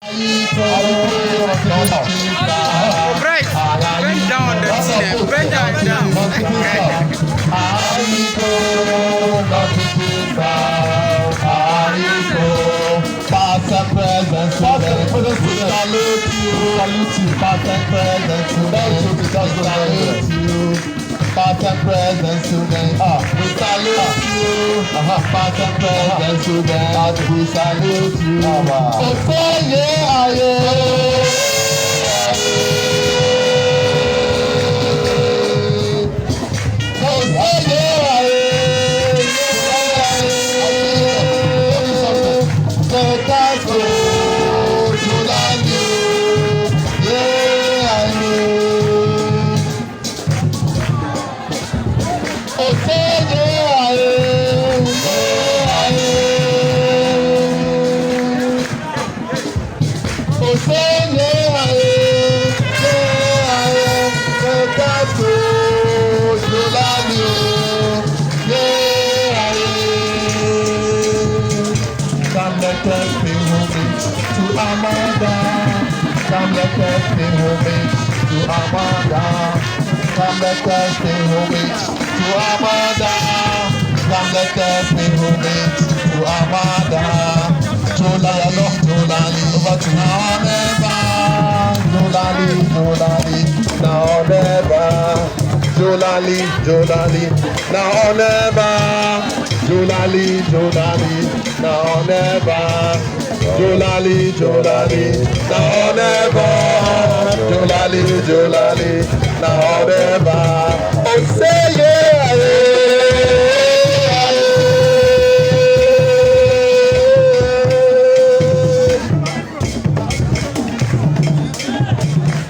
Right. Bend down the chin. Bend down. Past and present, salute you. Past and present, salute you. Past and present student, we salute you. Past and present student, we salute you. Oh, say yeah, yeah. Oh, say yeah, yeah. Let us go to the new, yeah, yeah. Oh, say yeah, yeah, yeah. Oh, say yeah, yeah, yeah. Let us go to the new, yeah, yeah. Come let us be moving to Amanda. Come let us be moving to Amanda. Come let us be moving to Amanda. Come let us be moving to Amanda. Jolali, Jolali, over to now or never. Jolali, Jolali, now or never. Jolali, Jolali, now or never. Jolali, Jolali, now or never. Jolali, Jolali, now or never. Jolali, Jolali, now or never. Oh, say yeah, yeah.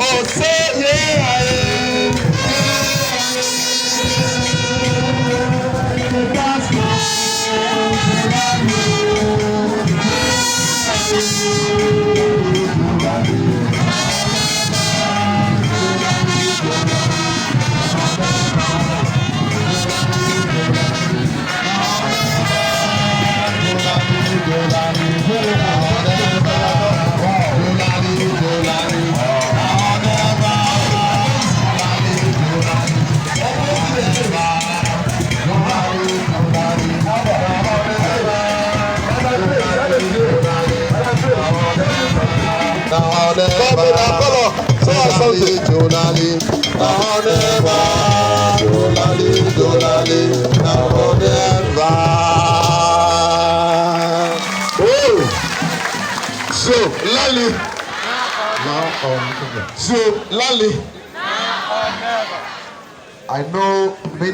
Oh, say yeah, So, Lali. So, Lali. I know.